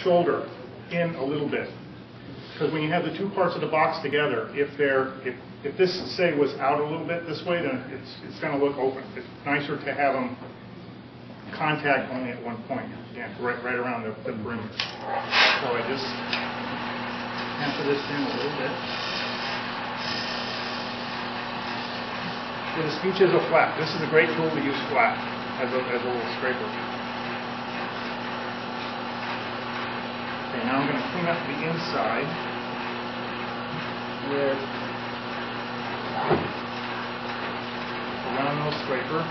shoulder in a little bit. Because when you have the two parts of the box together, if this, say, was out a little bit this way, then it's going to look open. It's nicer to have them contact only at one point, again, right around the perimeter. So I just hamper this in a little bit. The speech is a flat. This is a great tool to use flat as a little scraper. Okay, now I'm going to clean up the inside with a round nose scraper.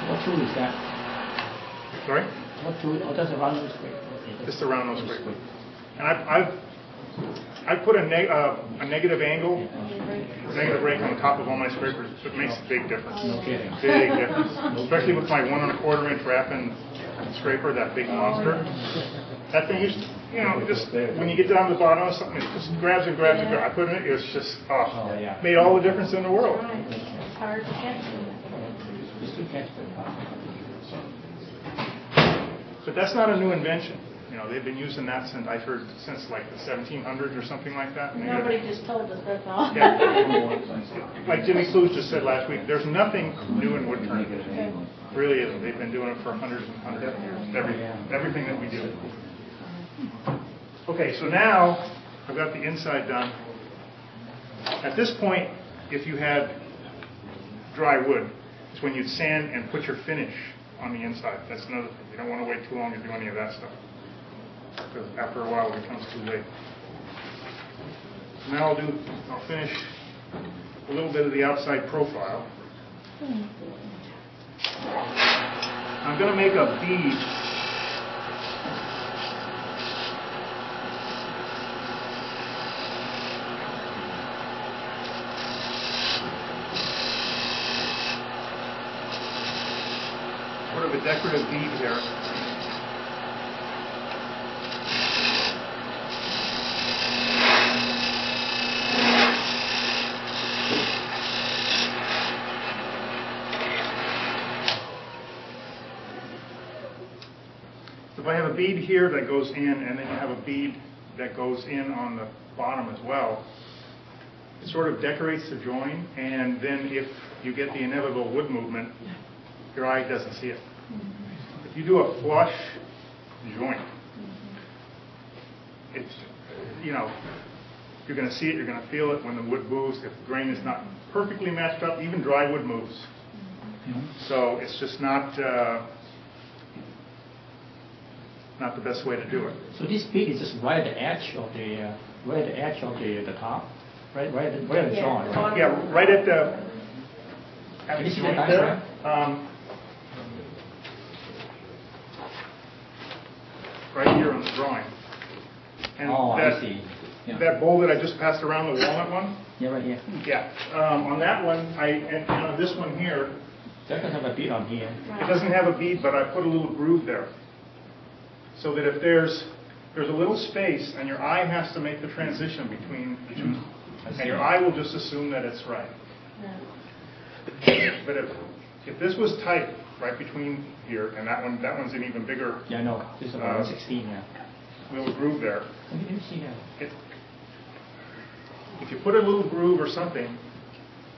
What tool is that? Sorry? What tool? Oh, that's a round nose scraper. Okay. Just a round nose scraper. And I put a negative angle, negative rake on top of all my scrapers. It makes a big difference. No kidding. Big difference. Especially with my 1 1/4 inch Rapin scraper, that big monster. That thing used to, just when you get down to the bottom of something, it just grabs and grabs and grabs. I put it in it was just, made all the difference in the world. It's hard to catch them. But that's not a new invention. They've been using that since, I've heard, since like the 1700s or something like that. Nobody just told us, that's all. Yeah. Like Jimmy Clues just said last week, there's nothing new in wood turning. Really isn't. They've been doing it for hundreds and hundreds of years. Everything that we do. Okay, so now I've got the inside done. At this point, if you had dry wood, it's when you'd sand and put your finish on the inside. That's another thing. You don't want to wait too long to do any of that stuff, because after a while it becomes too late. So now I'll finish a little bit of the outside profile. I'm going to make a bead. Sort of a decorative bead here. If I have a bead here that goes in, and then you have a bead that goes in on the bottom as well, it sort of decorates the join, and then if you get the inevitable wood movement, your eye doesn't see it. If you do a flush joint, it's, you're going to see it, you're going to feel it when the wood moves. If the grain is not perfectly matched up, even dry wood moves. So it's just not the best way to do it. So this bead is just right at the edge of the the top, right at the joint. Right? Yeah, right at the joint there. Right here on the drawing. And I see. Yeah. That bowl that I just passed around, the walnut one? Yeah, right here. Yeah. On that one, and on this one here, That doesn't have a bead on here. it doesn't have a bead, but I put a little groove there. So that if there's a little space, and your eye has to make the transition between the two. And your eye will just assume that it's right. But if this was tight, right between here, and that one's an even bigger. Yeah, I know. This is about 16 now. Little groove there. Let me see that. If you put a little groove or something,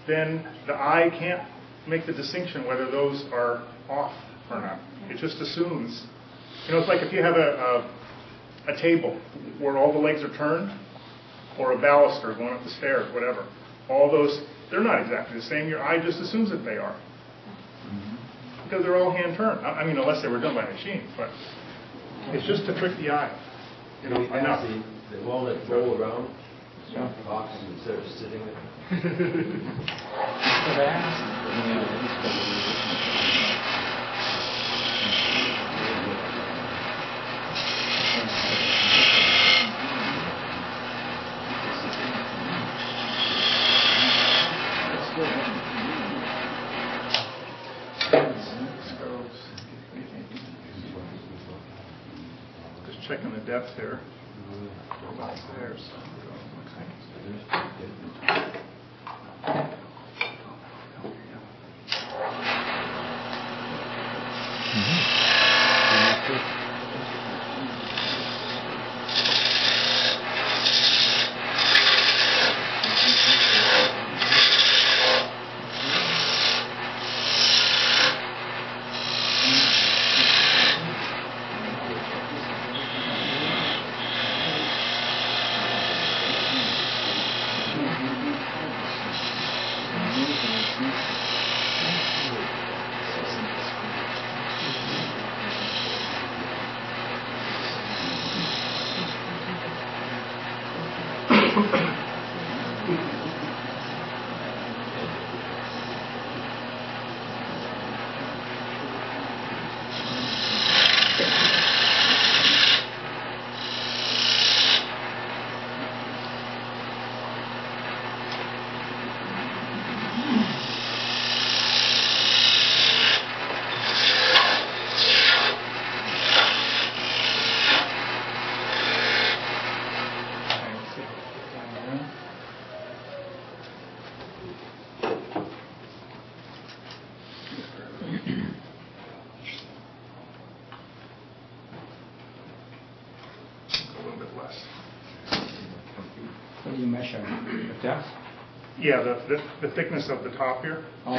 then the eye can't make the distinction whether those are off or not. It just assumes. It's like if you have a table where all the legs are turned, or a baluster going up the stairs, whatever. All those, they're not exactly the same. Your eye just assumes that they are. Because they're all hand turned. I mean, unless they were done by machine, but it's just to trick the eye. Enough. The walnut roll around the box instead of sitting there. checking the depth here. About there, so What do you measure? The depth? yeah, the thickness of the top here. Oh,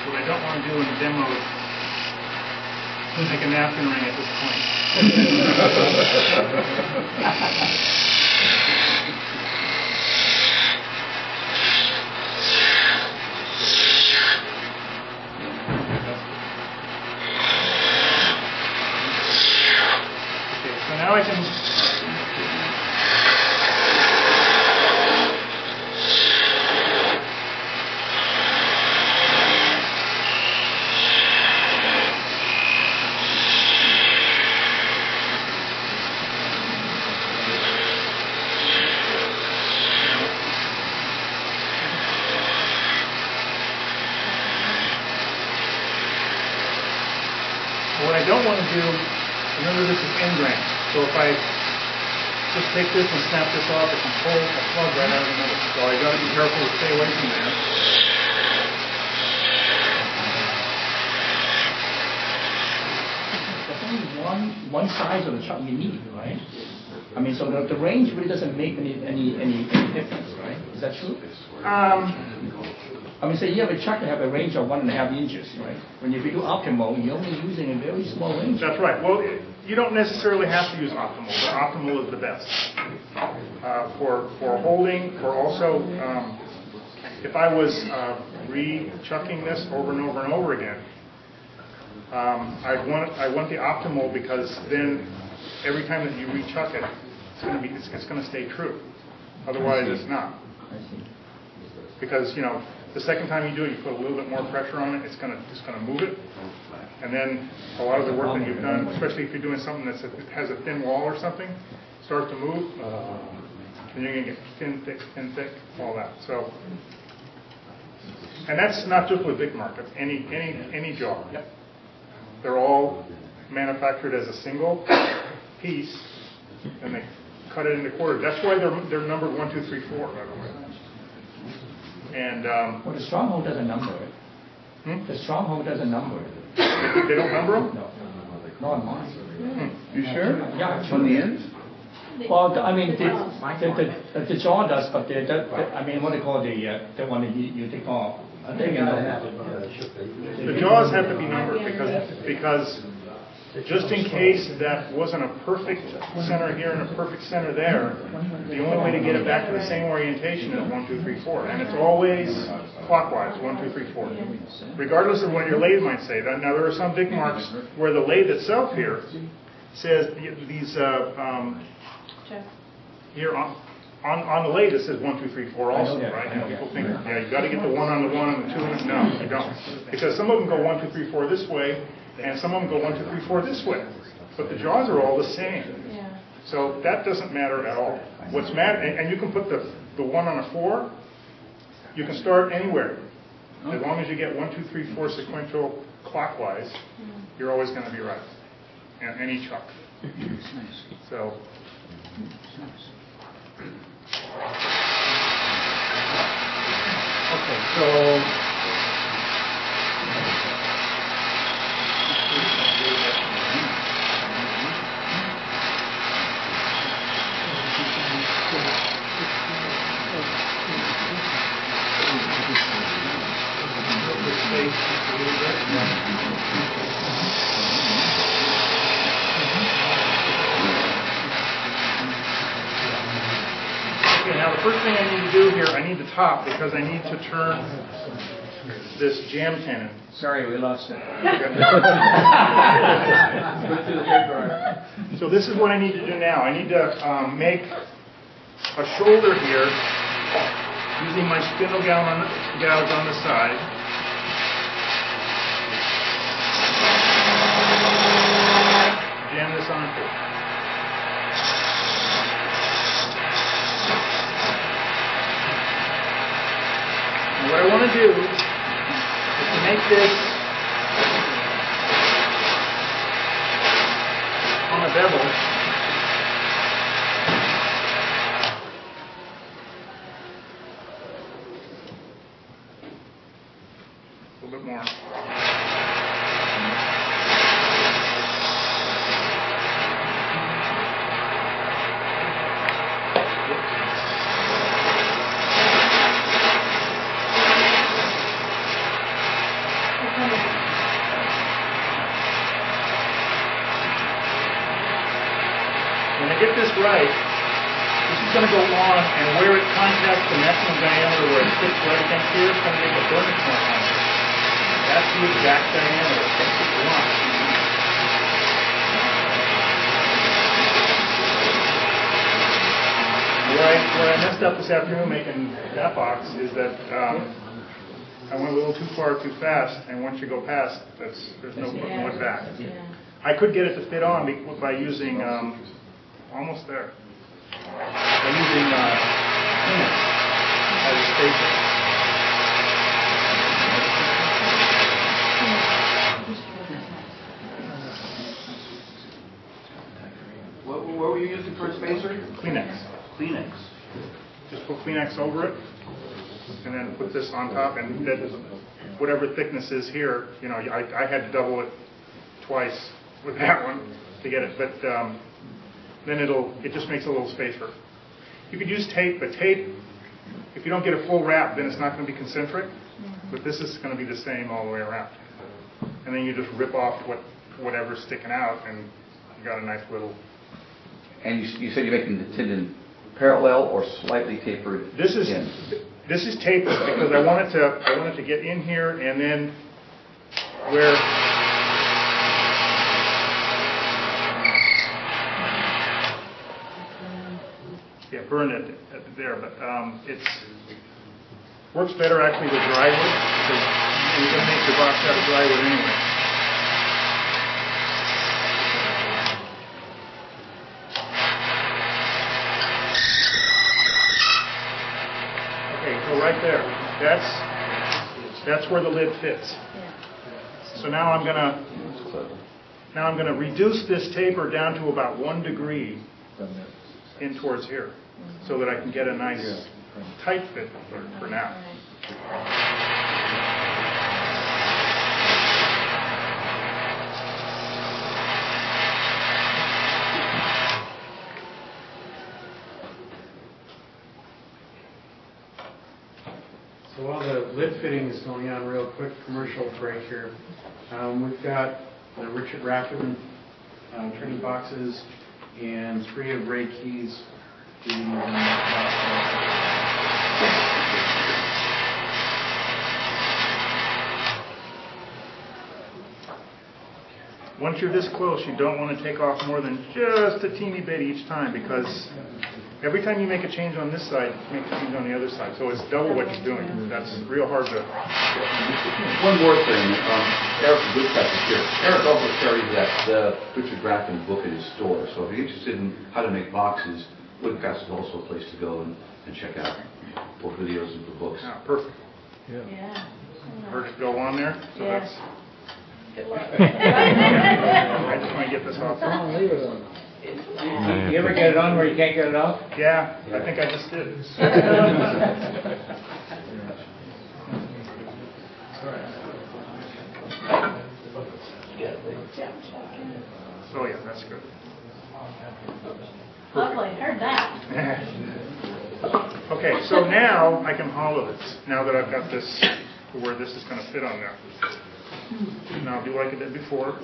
What I don't want to do in the demo is make a napkin ring at this point. Okay, so now I can what I don't want to do, remember this is ingrain, so if I just take this and snap this off, it can pull a plug right out of the middle. So I got to be careful to stay away from that. there's only one size of the chuck you need, right? I mean, so the range really doesn't make any difference, right? Is that true? I mean, say you have a chuck that have a range of 1.5 inches, right? When if you do optimal, you're only using a very small range. That's right. Well, you don't necessarily have to use optimal, but optimal is the best. For holding, for also, if I was re-chucking this over and over and over again, I want the optimal because then every time that you re-chuck it, it's going to stay true. Otherwise, it's not. I see. Because the second time you do it, you put a little bit more pressure on it. It's going to move it, and then a lot of the work that you've done, especially if you're doing something that has a thin wall or something, starts to move, and you're going to get thin, thick, all that. So, and that's not just with big markets. Any jaw. Yep. They're all manufactured as a single piece, and they cut it into quarters. That's why they're numbered 1, 2, 3, 4, by the way. And Well, the stronghold doesn't number it. The stronghold doesn't number it. they don't number them? No, not on mine. You sure? Yeah, On the ends? Well, I mean, the jaw does, but I mean, what they call the one that you take off. I think The jaws have to be numbered because just in case that wasn't a perfect center here and a perfect center there, the only way to get it back to the same orientation is 1, 2, 3, 4. And it's always clockwise, 1, 2, 3, 4. Regardless of what your lathe might say. Now there are some big marks where the lathe itself here says these here on the lathe it says 1, 2, 3, 4 also, right? And people think, yeah, you got to get the 1 on the 1 and the 2 on the... No, you don't. Because some of them go 1, 2, 3, 4 this way, and some of them go 1, 2, 3, 4 this way. But the jaws are all the same. Yeah. So that doesn't matter at all. What's matter, and you can put the 1 on a 4, you can start anywhere. As long as you get 1, 2, 3, 4 sequential clockwise, you're always going to be right. And any chuck. So. Okay, so. Okay, now the first thing I need to do here, I need the top because I need to turn this jam tenon. Sorry, we lost it. So this is what I need to do now. I need to make a shoulder here using my spindle gouge on the side. Jam this onto. And what I want to do is to make this on a bevel. A little bit more. When I get this right, this is going to go on, and where it contacts the maximum diameter, where it sits right against here, it's going to make a Bernard point on it. That's the exact diameter. That's what you want. Where I messed up this afternoon making that box is that I went a little too far too fast, and once you go past, there's no going back. I could get it to fit on by using almost there. By using as a staple. What were you using for a spacer? Kleenex. Kleenex. Just put Kleenex over it, and then put this on top, and that whatever thickness is here, you know, I had to double it twice with that one to get it, but then it just makes a little spacer. You could use tape, but tape, if you don't get a full wrap, then it's not going to be concentric, but this is going to be the same all the way around. And then you just rip off whatever's sticking out, and you got a nice little... And you said you're making the tendon parallel or slightly tapered? This is tapered because I want it to get in here, and then where burn it there, but it's works better actually with drywood because you're going to make your box out of drywood anyway. Okay, so right there, that's where the lid fits. So now I'm going to reduce this taper down to about 1 degree in towards here, so that I can get a nice tight fit for now. So while the lid fitting is going on, real quick commercial break here. We've got the Richard Rackham training boxes and 3 of Ray Key's Once you're this close, you don't want to take off more than just a teeny bit each time, because every time you make a change on this side, you make a change on the other side. So it's double what you're doing. That's real hard to... One more thing. Eric Woodcraft is here. Eric also carries that Richard Rackham book at his store. So if you're interested in how to make boxes, Woodcraft is also a place to go and check out for videos and for books. Yeah, perfect. Yeah. Heard it go on there. So Yes. I just want to get this off. You ever get it on where you can't get it off? Yeah, I think I just did. Oh yeah, that's good. Lovely, heard that. Okay, so now I can hollow this, now that I've got this to where this is going to fit on there. Now I'll do like I did before.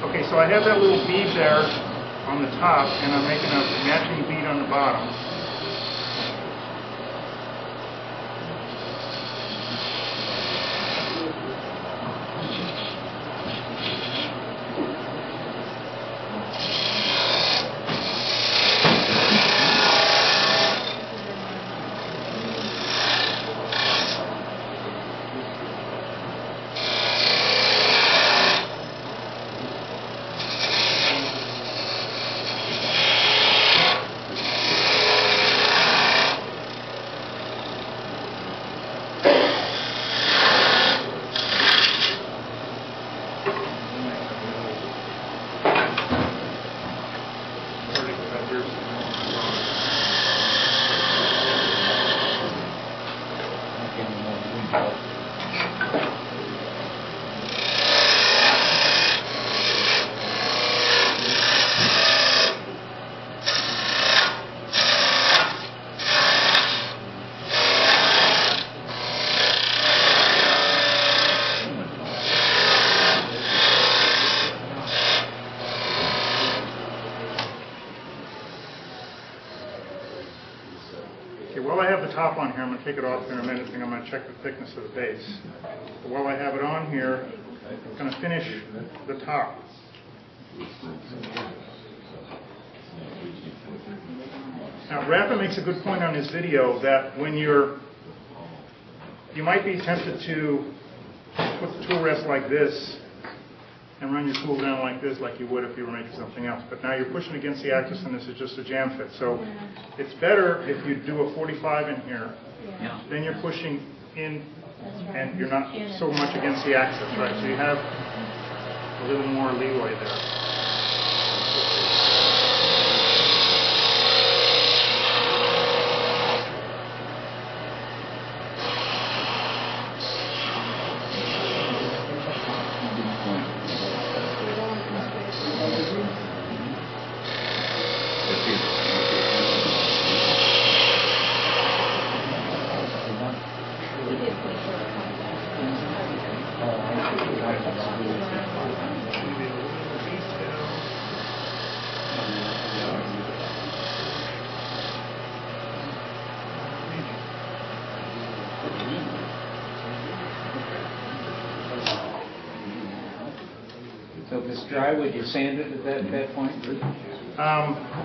Okay, so I have that little bead there on the top, and I'm making a matching bead on the bottom. Okay, while I have the top on here, I'm going to take it off in a minute, and I'm going to check the thickness of the base. But while I have it on here, I'm going to finish the top. Now, Rafa makes a good point on his video that when you might be tempted to put the tool rest like this and run your tool down like this, like you would if you were making something else. But now you're pushing against the axis, and this is just a jam fit. So it's better if you do a 45 in here. Yeah. Then you're pushing in, and you're not so much against the axis, right? So you have a little more leeway there. So if it's dry, would you sand it at that point?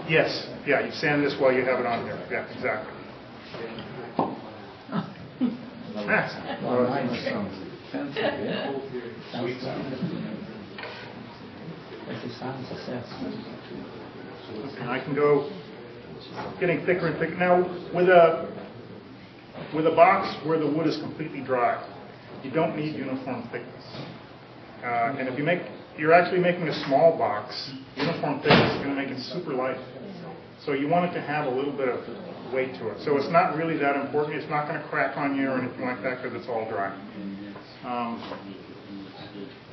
Yes. Yeah, you sand this while you have it on here. Yeah, exactly. Well, nice. Fancy, yeah. And I can go getting thicker and thicker. Now, with a box where the wood is completely dry, you don't need uniform thickness. And if you're actually making a small box, uniform thickness is going to make it super light. So you want it to have a little bit of weight to it. So it's not really that important. It's not going to crack on you or anything like that because it's all dry.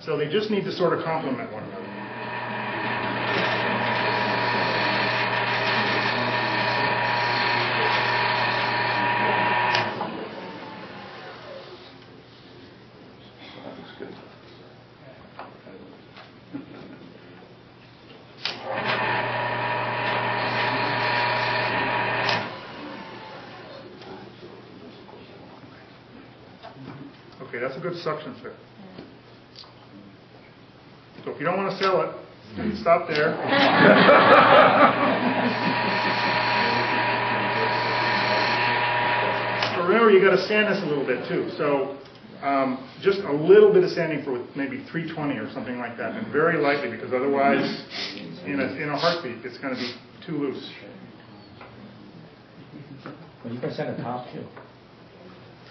So they just need to sort of complement one another. That looks good. Okay, that's a good suction fit. So if you don't want to sell it, stop there. But remember, you got to sand this a little bit too. So just a little bit of sanding for maybe 320 or something like that, and very lightly, because otherwise, in a heartbeat, it's going to be too loose. Well, you can sand the top too.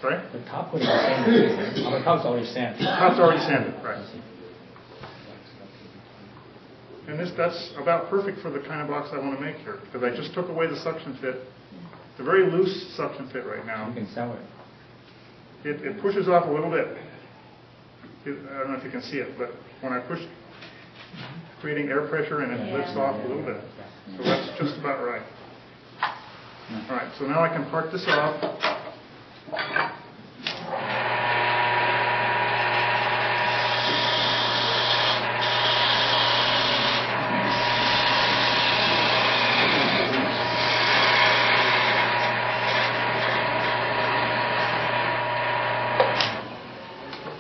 Sorry? The top would be sanded. The top's already sanded. Top's already sanded, right? And that's about perfect for the kind of box I want to make here, because I just took away the suction fit. It's a very loose suction fit right now. You can sell it. It pushes off a little bit. I don't know if you can see it, but when I push, creating air pressure and it lifts off a little bit. So that's just about right. All right, so now I can part this off.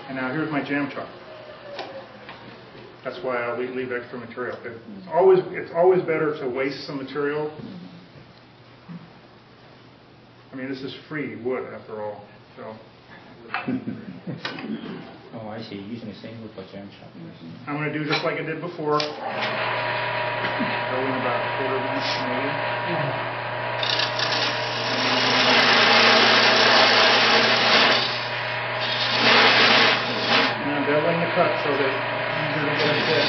And now here's my jam chuck. That's why I leave extra material. It's always better to waste some material. I mean, this is free wood after all. So Oh, I see. You're using the same wood for jam shop. I'm going to do just like I did before. Go in about a quarter of an inch maybe. And I'm beveling the cut so that you're going to get a fit.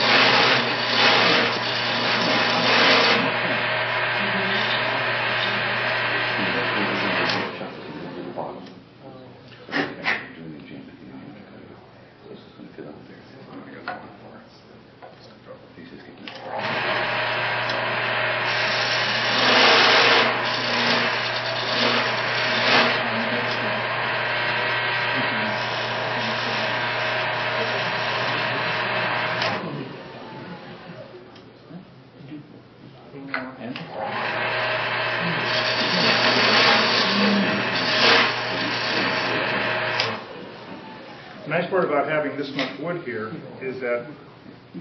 The nice part about having this much wood here is that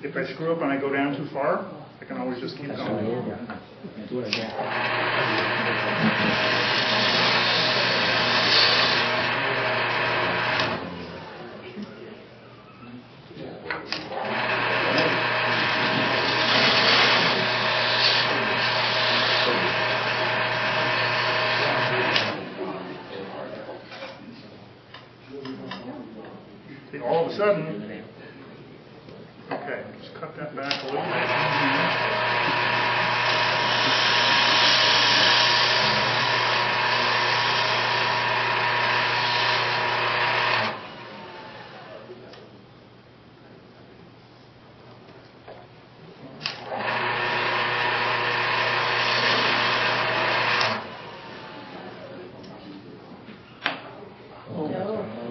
if I screw up and I go down too far, I can always just keep going. Do it again. See, all of a sudden, okay, just cut that back a little bit.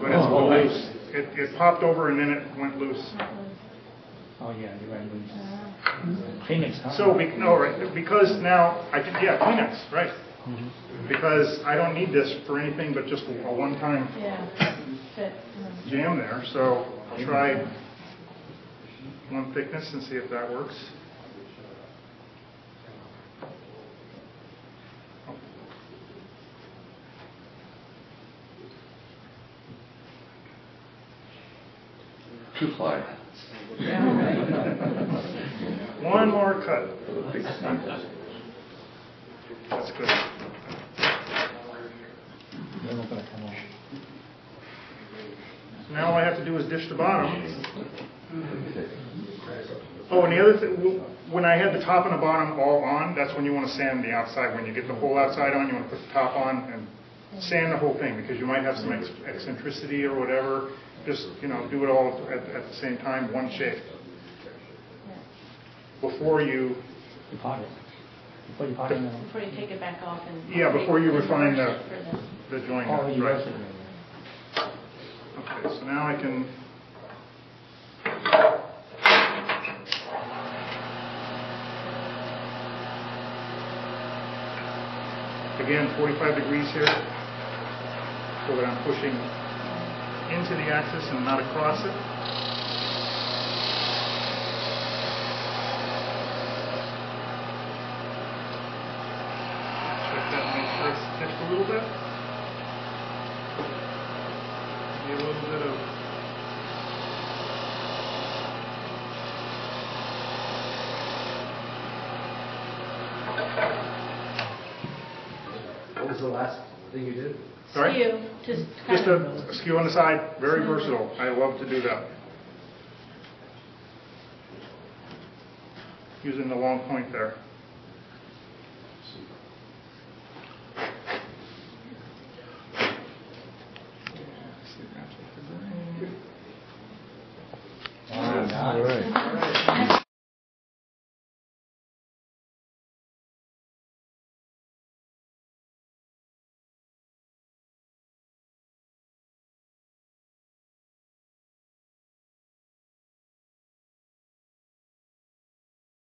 But it's loose. It popped over and then it went loose. Oh yeah, you're right. Kleenex, huh? So, because now, Kleenex, right. Because I don't need this for anything but just a one-time Fit. jam there. So I'll try one thickness and see if that works. Two-ply. One more cut. Big samples. That's good. They're not gonna come off. So now all I have to do is dish the bottom. Oh, and the other thing, when I had the top and the bottom all on, that's when you want to sand the outside. When you get the whole outside on, you want to put the top on and sand the whole thing, because you might have some eccentricity or whatever. Just, do it all at the same time, one shape. Before you, You pot it. Before you pot it in the... Before you take it back off and. Yeah, before you refine wash it for the- the joint. Oh, you Right. roast it. Okay, so now I can. Again, 45 degrees here, so that I'm pushing into the axis and not across it. Check that, make sure it's stitched a little bit. Maybe a little bit of. What was the last thing you did? Sorry? Skew, just Just kind of. a skew on the side, very versatile. I love to do that. Using the long point there.